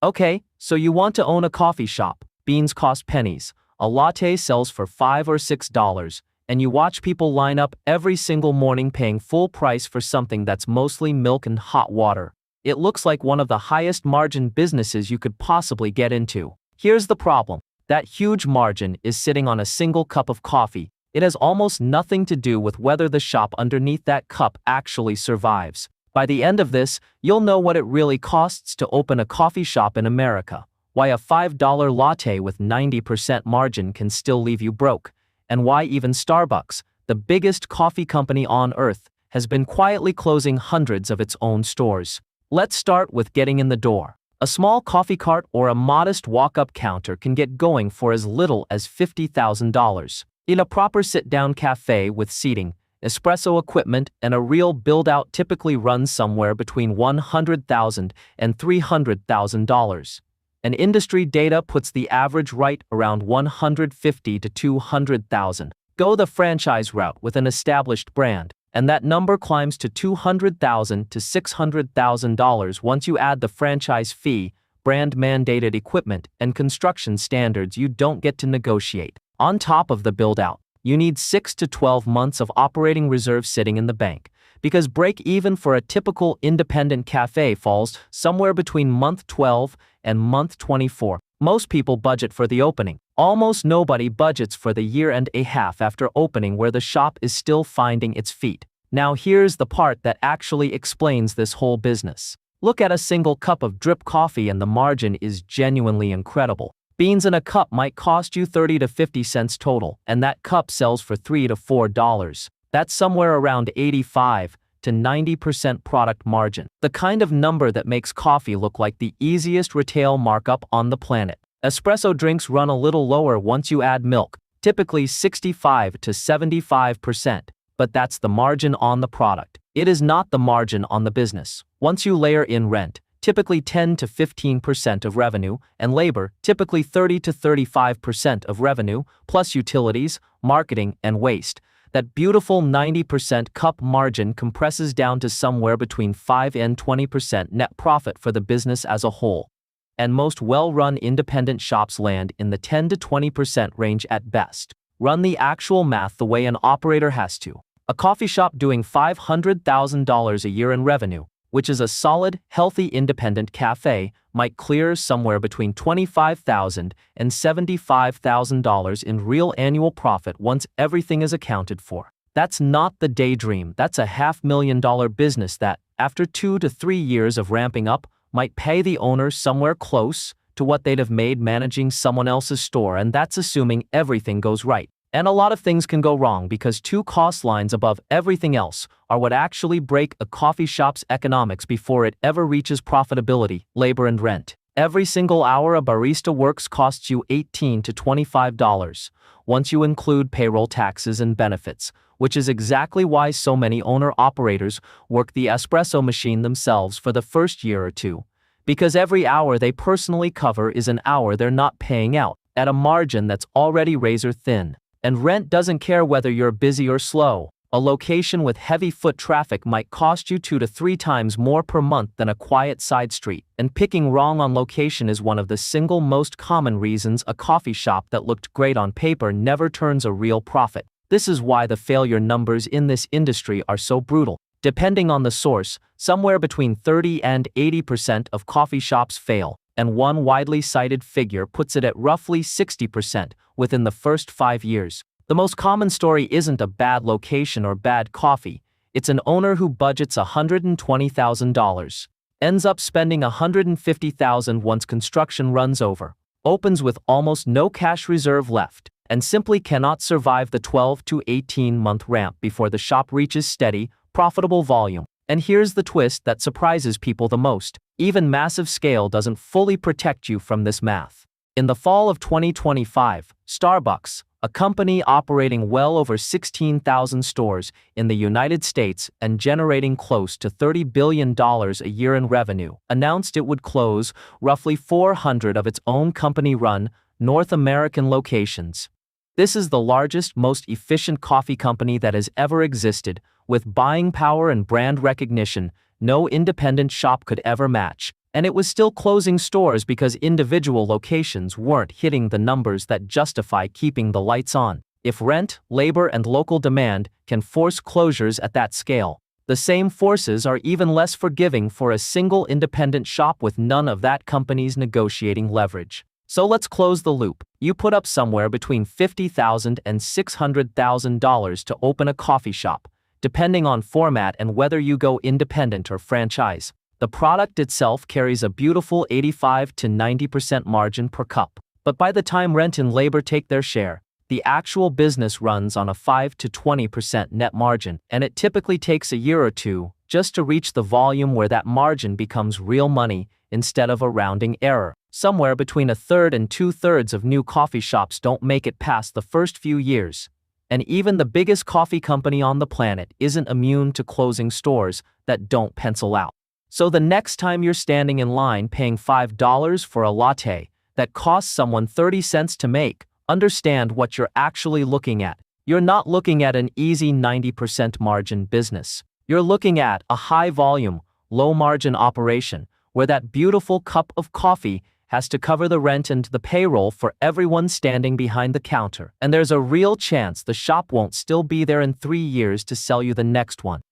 Okay, so you want to own a coffee shop. Beans cost pennies. A latte sells for $5 or $6, and you watch people line up every single morning paying full price for something that's mostly milk and hot water. It looks like one of the highest margin businesses you could possibly get into. Here's the problem. That huge margin is sitting on a single cup of coffee. It has almost nothing to do with whether the shop underneath that cup actually survives. By the end of this, you'll know what it really costs to open a coffee shop in America, why a $5 latte with 90% margin can still leave you broke, and why even Starbucks, the biggest coffee company on earth, has been quietly closing hundreds of its own stores. Let's start with getting in the door. A small coffee cart or a modest walk-up counter can get going for as little as $50,000. In a proper sit-down cafe with seating, espresso equipment, and a real build-out typically runs somewhere between $100,000 and $300,000. And industry data puts the average right around $150,000 to $200,000. Go the franchise route with an established brand, and that number climbs to $200,000 to $600,000 once you add the franchise fee, brand-mandated equipment, and construction standards you don't get to negotiate. On top of the build-out, you need 6 to 12 months of operating reserve sitting in the bank, because break-even for a typical independent cafe falls somewhere between month 12 and month 24. Most people budget for the opening. Almost nobody budgets for the year and a half after opening where the shop is still finding its feet. Now here's the part that actually explains this whole business. Look at a single cup of drip coffee and the margin is genuinely incredible. Beans in a cup might cost you 30 to 50 cents total, and that cup sells for $3 to $4. That's somewhere around 85 to 90% product margin. The kind of number that makes coffee look like the easiest retail markup on the planet. Espresso drinks run a little lower once you add milk, typically 65 to 75%, but that's the margin on the product. It is not the margin on the business. Once you layer in rent, typically 10 to 15% of revenue, and labor, typically 30 to 35% of revenue, plus utilities, marketing, and waste, that beautiful 90% cup margin compresses down to somewhere between 5 and 20% net profit for the business as a whole. And most well-run independent shops land in the 10 to 20% range at best. Run the actual math the way an operator has to. A coffee shop doing $500,000 a year in revenue, which is a solid, healthy independent cafe, might clear somewhere between $25,000 and $75,000 in real annual profit once everything is accounted for. That's not the daydream. That's a $500,000 business that, after 2 to 3 years of ramping up, might pay the owner somewhere close to what they'd have made managing someone else's store, and that's assuming everything goes right. And a lot of things can go wrong because 2 cost lines above everything else are what actually break a coffee shop's economics before it ever reaches profitability: labor and rent. Every single hour a barista works costs you $18 to $25, once you include payroll taxes and benefits, which is exactly why so many owner-operators work the espresso machine themselves for the first year or two, because every hour they personally cover is an hour they're not paying out, at a margin that's already razor thin. And rent doesn't care whether you're busy or slow. A location with heavy foot traffic might cost you 2 to 3 times more per month than a quiet side street, and picking wrong on location is one of the single most common reasons a coffee shop that looked great on paper never turns a real profit. This is why the failure numbers in this industry are so brutal. Depending on the source, somewhere between 30 and 80% of coffee shops fail, and one widely cited figure puts it at roughly 60% within the first 5 years. The most common story isn't a bad location or bad coffee. It's an owner who budgets $120,000, ends up spending $150,000 once construction runs over, opens with almost no cash reserve left, and simply cannot survive the 12 to 18-month ramp before the shop reaches steady, profitable volume. And here's the twist that surprises people the most. Even massive scale doesn't fully protect you from this math. In the fall of 2025, Starbucks, a company operating well over 16,000 stores in the United States and generating close to $30 billion a year in revenue, announced it would close roughly 400 of its own company-run North American locations. This is the largest, most efficient coffee company that has ever existed, with buying power and brand recognition no independent shop could ever match. And it was still closing stores because individual locations weren't hitting the numbers that justify keeping the lights on. If rent, labor, and local demand can force closures at that scale, the same forces are even less forgiving for a single independent shop with none of that company's negotiating leverage. So let's close the loop. You put up somewhere between $50,000 and $600,000 to open a coffee shop, depending on format and whether you go independent or franchise. The product itself carries a beautiful 85 to 90% margin per cup. But by the time rent and labor take their share, the actual business runs on a 5 to 20% net margin, and it typically takes a year or two just to reach the volume where that margin becomes real money instead of a rounding error. Somewhere between a third and two-thirds of new coffee shops don't make it past the first few years. And even the biggest coffee company on the planet isn't immune to closing stores that don't pencil out. So the next time you're standing in line paying $5 for a latte that costs someone 30 cents to make, understand what you're actually looking at. You're not looking at an easy 90% margin business. You're looking at a high-volume, low-margin operation where that beautiful cup of coffee has to cover the rent and the payroll for everyone standing behind the counter. And there's a real chance the shop won't still be there in 3 years to sell you the next one.